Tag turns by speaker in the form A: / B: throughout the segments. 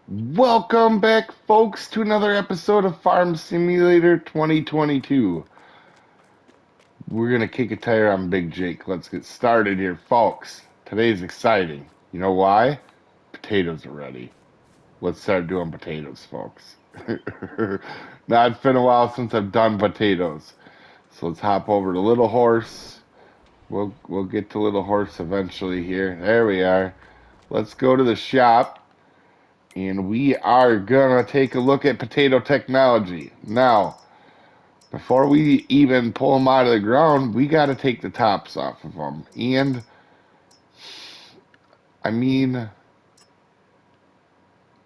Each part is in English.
A: Welcome back, folks, to another episode of Farm Simulator 2022. We're going to kick a tire on Big Jake. Let's get started here, folks. Today's exciting. You know why? Potatoes are ready. Let's start doing potatoes, folks. Now, it's been a while since I've done potatoes. So let's hop over to Little Horse. We'll get to Little Horse eventually here. There we are. Let's go to the shop. And we are gonna take a look at potato technology. Now, before we even pull them out of the ground, we got to take the tops off of them. And, I mean,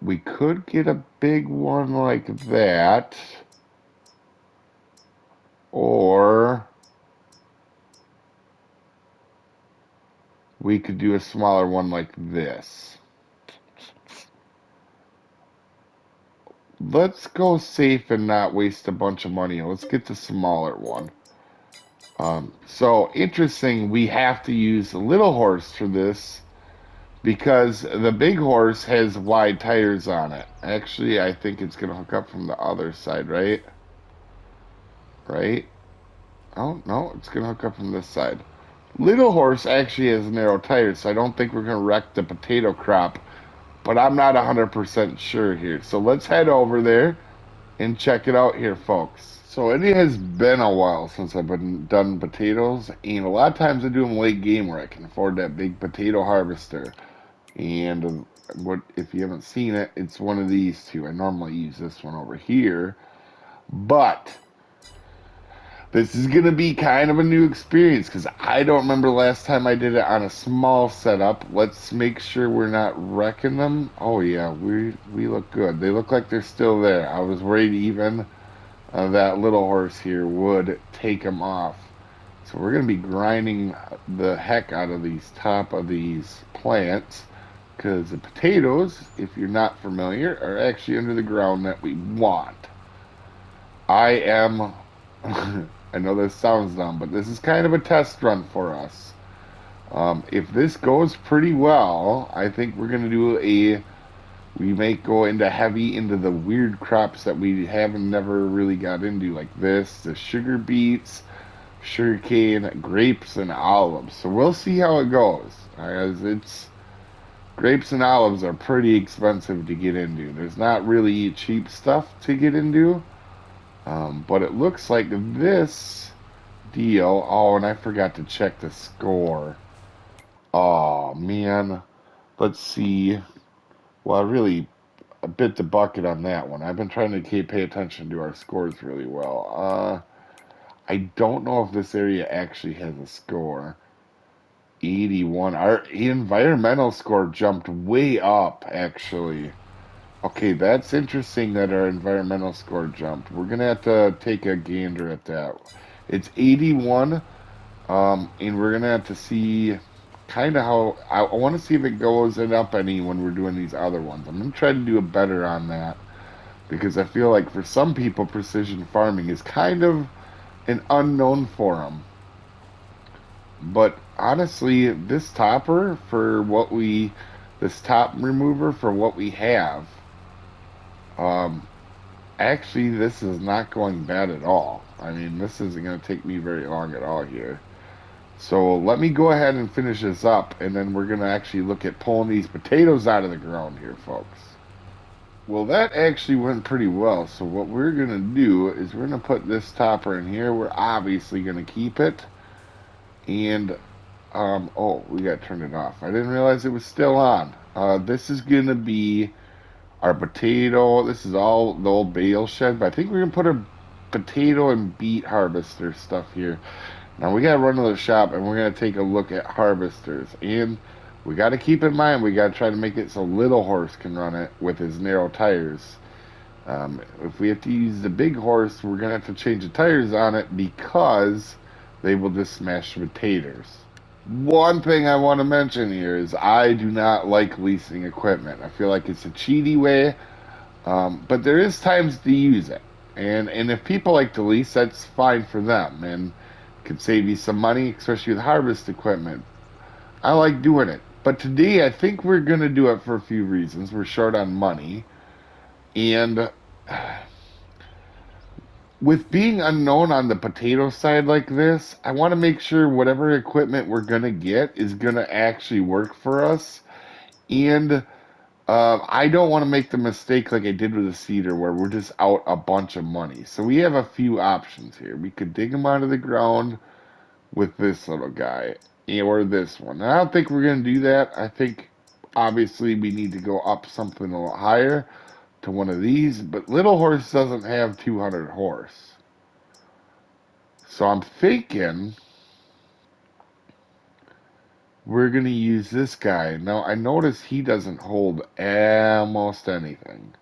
A: we could get a big one like that. Or we could do a smaller one like this. Let's go safe and not waste a bunch of money. Let's get the smaller one. So interesting, we have to use the Little Horse for this because the Big Horse has wide tires on it. Actually, I think it's going to hook up from the other side, right? Right? Oh, no, it's going to hook up from this side. Little Horse actually has narrow tires, so I don't think we're going to wreck the potato crop, but I'm not 100% sure here. So let's head over there and check it out here, folks. So it has been a while since I've been done potatoes, and a lot of times I do them late game where I can afford that big potato harvester. And what if you haven't seen it, it's one of these two. I normally use this one over here, but this is going to be kind of a new experience because I don't remember the last time I did it on a small setup. Let's make sure we're not wrecking them. Oh yeah, we look good. They look like they're still there. I was worried even that Little Horse here would take them off. So we're going to be grinding the heck out of these top of these plants because the potatoes, if you're not familiar, are actually under the ground that we want. I am, I know this sounds dumb, but this is kind of a test run for us. If this goes pretty well, I think we're going to do we may go into heavy into the weird crops that we haven't never really got into, like this, the sugar beets, sugarcane, grapes, and olives. So we'll see how it goes. As it's grapes and olives are pretty expensive to get into. There's not really cheap stuff to get into. But it looks like this deal. Oh, and I forgot to check the score. Oh, man. Let's see. Well, I really bit the bucket on that one. I've been trying to pay attention to our scores really well. I don't know if this area actually has a score. 81. Our environmental score jumped way up, actually. Okay, that's interesting that our environmental score jumped. We're gonna have to take a gander at that. It's 81, and we're gonna have to see kind of how I want to see if it goes up any when we're doing these other ones. I'm gonna try to do a better on that because I feel like for some people, precision farming is kind of an unknown for them. But honestly, this top remover for what we have, um, actually, this is not going bad at all. I mean, this isn't going to take me very long at all here. So let me go ahead and finish this up, and then we're going to actually look at pulling these potatoes out of the ground here, folks. Well, that actually went pretty well. So what we're going to do is we're going to put this topper in here. We're obviously going to keep it. And, oh, we got to turn it off. I didn't realize it was still on. This is going to be our potato. This is all the old bale shed, but I think we're going to put a potato and beet harvester stuff here. Now, we got to run to the shop, and we're going to take a look at harvesters. And we got to keep in mind, we got to try to make it so Little Horse can run it with his narrow tires. If we have to use the Big Horse, we're going to have to change the tires on it because they will just smash the potatoes. One thing I want to mention here is I do not like leasing equipment. I feel like it's a cheaty way, but there is times to use it. And if people like to lease, that's fine for them and could save you some money, especially with harvest equipment. I like doing it. But today, I think we're going to do it for a few reasons. We're short on money. And with being unknown on the potato side like this, I want to make sure whatever equipment we're going to get is going to actually work for us. And I don't want to make the mistake like I did with the cedar where we're just out a bunch of money. So we have a few options here. We could dig them out of the ground with this little guy or this one. And I don't think we're going to do that. I think obviously we need to go up something a lot higher to one of these, but Little Horse doesn't have 200 horse. So I'm thinking we're going to use this guy. Now I notice he doesn't hold almost anything.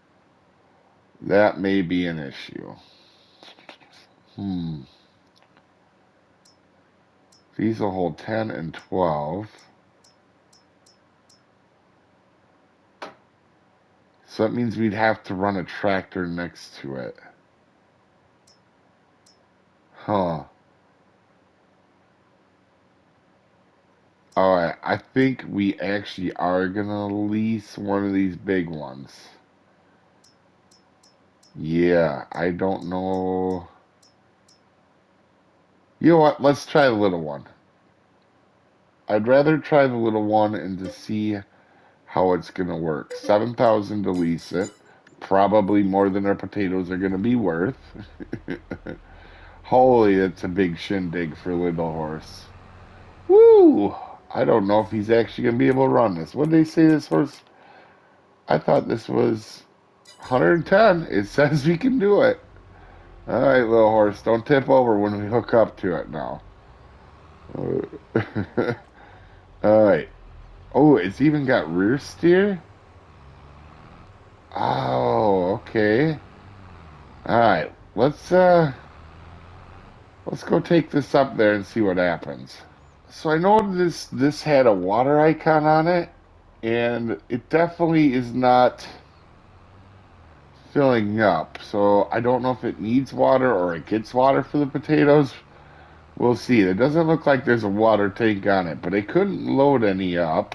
A: That may be an issue. Hmm. These will hold 10 and 12. So that means we'd have to run a tractor next to it. Huh. Alright, I think we actually are gonna lease one of these big ones. Yeah, I don't know. You know what? Let's try the little one. I'd rather try the little one and to see how it's gonna work. 7,000 to lease it. Probably more than our potatoes are gonna be worth. Holy, that's a big shindig for Little Horse. Woo! I don't know if he's actually gonna be able to run this. What did they say this horse? I thought this was 110. It says we can do it. All right, Little Horse, don't tip over when we hook up to it now. All right. Oh, it's even got rear steer? Oh, okay. All right. Let's go take this up there and see what happens. So I noticed this had a water icon on it, and it definitely is not filling up. So I don't know if it needs water or it gets water for the potatoes. We'll see. It doesn't look like there's a water tank on it, but it couldn't load any up.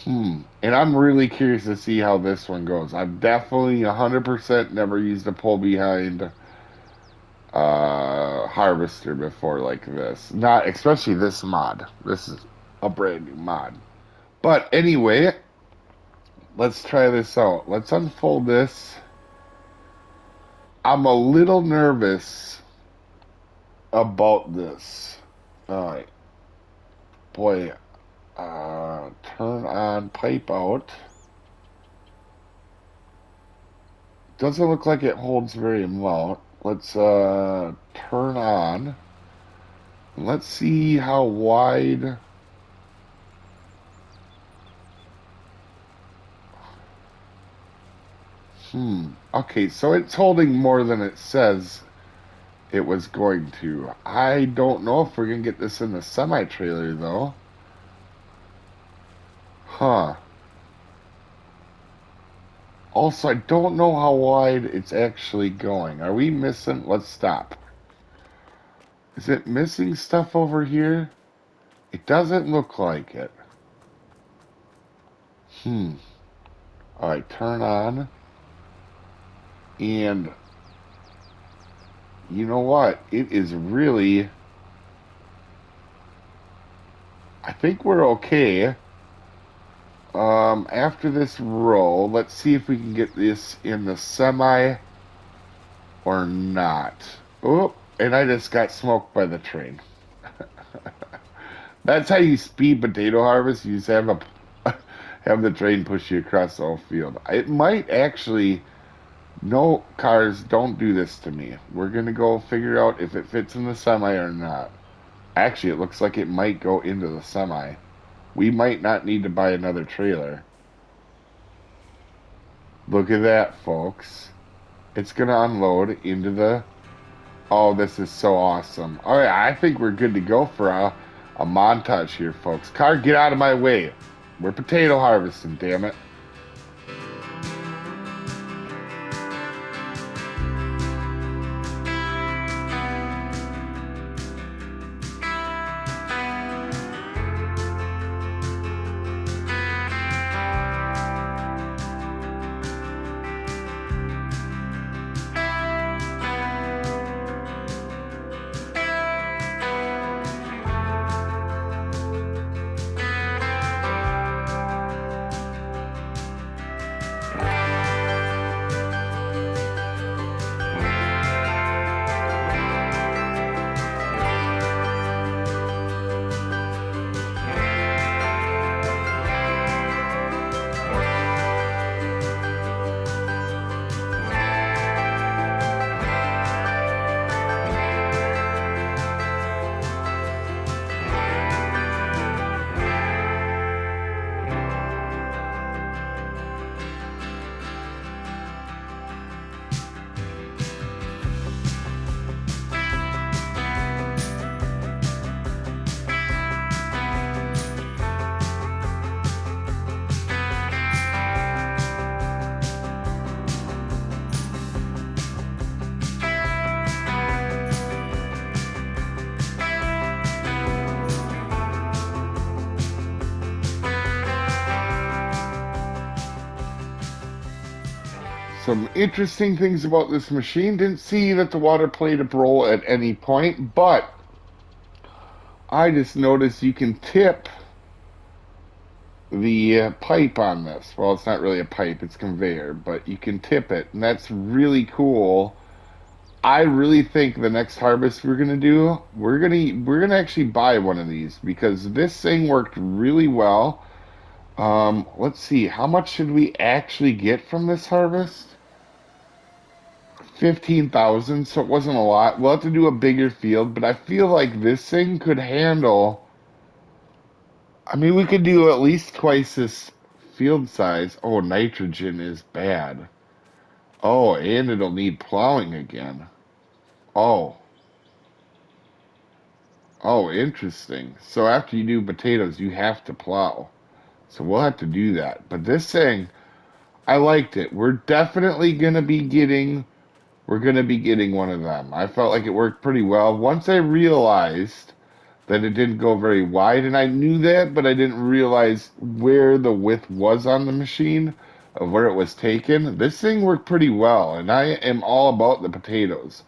A: And I'm really curious to see how this one goes. I've definitely 100% never used a pull behind harvester before like this. Not especially this mod. This is a brand new mod. But anyway, let's try this out. Let's unfold this. I'm a little nervous about this. All right. Boy, turn on pipe out. Doesn't look like it holds very well. Let's turn on. Let's see how wide. Okay, so it's holding more than it says it was going to. I don't know if we're gonna get this in the semi-trailer though. Huh. Also, I don't know how wide it's actually going. Are we missing? Let's stop. Is it missing stuff over here? It doesn't look like it. Alright, turn on. And you know what? It is really... I think we're okay. After this roll, let's see if we can get this in the semi or not. Oh, and I just got smoked by the train. That's how you speed potato harvest. You just have have the train push you across the whole field. It might actually. No, cars, don't do this to me. We're gonna go figure out if it fits in the semi or not. Actually, it looks like it might go into the semi. We might not need to buy another trailer. Look at that, folks. It's gonna unload into the... Oh, this is so awesome. All right, I think we're good to go for a montage here, folks. Car, get out of my way. We're potato harvesting, damn it. some interesting things about this machine. Didn't see that the water played a role at any point, but I just noticed you can tip the pipe on this. Well, it's not really a pipe, it's conveyor, but you can tip it, and that's really cool. I really think the next harvest we're gonna do, we're gonna actually buy one of these because this thing worked really well. Let's see, how much should we actually get from this harvest? 15,000, so it wasn't a lot. We'll have to do a bigger field, but I feel like this thing could handle. I mean, we could do at least twice this field size. Oh, nitrogen is bad. Oh, and it'll need plowing again. Oh, oh, interesting. So after you do potatoes, you have to plow. So we'll have to do that. But this thing, I liked it. We're gonna be getting one of them. I felt like it worked pretty well. Once I realized that it didn't go very wide, and I knew that, but I didn't realize where the width was on the machine of where it was taken. This thing worked pretty well, and I am all about the potatoes.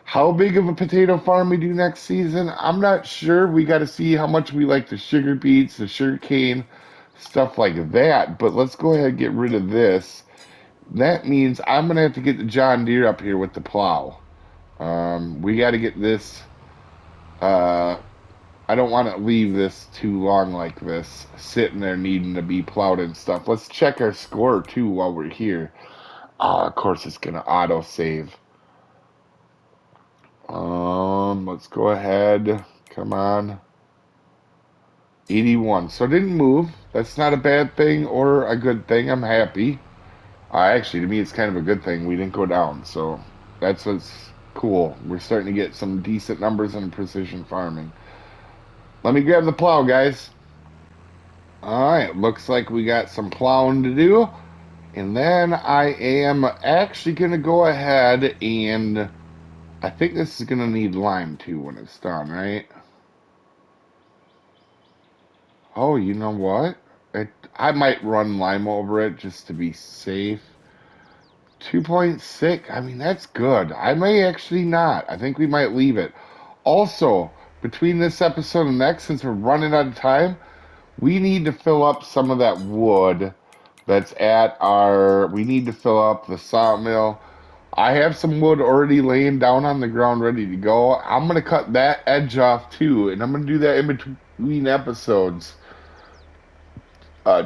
A: How big of a potato farm we do next season, I'm not sure. We got to see how much we like the sugar beets, the sugar cane, stuff like that. But let's go ahead and get rid of this. That means I'm gonna have to get the John Deere up here with the plow. We got to get this. Uh, I don't want to leave this too long like this, sitting there needing to be plowed and stuff. Let's check our score too while we're here. Oh, of course it's gonna auto save. Let's go ahead. Come on. 81. So it didn't move. That's not a bad thing or a good thing. I'm happy. Actually, to me, it's kind of a good thing we didn't go down. So that's what's cool. We're starting to get some decent numbers in precision farming. Let me grab the plow, guys. All right, looks like we got some plowing to do. And then I am actually going to go ahead and I think this is going to need lime too when it's done, right? Oh, you know what? I might run lime over it just to be safe. 2.6, I mean, that's good. I may actually not. I think we might leave it. Also, between this episode and next, since we're running out of time, we need to fill up some of that wood that's at we need to fill up the sawmill. I have some wood already laying down on the ground ready to go. I'm going to cut that edge off too, and I'm going to do that in between episodes.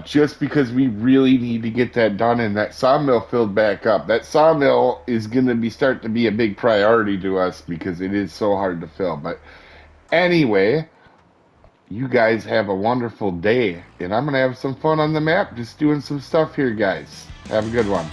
A: Just because we really need to get that done and that sawmill filled back up. That sawmill is going to be starting to be a big priority to us because it is so hard to fill. But anyway, you guys have a wonderful day, and I'm going to have some fun on the map just doing some stuff here, guys. Have a good one.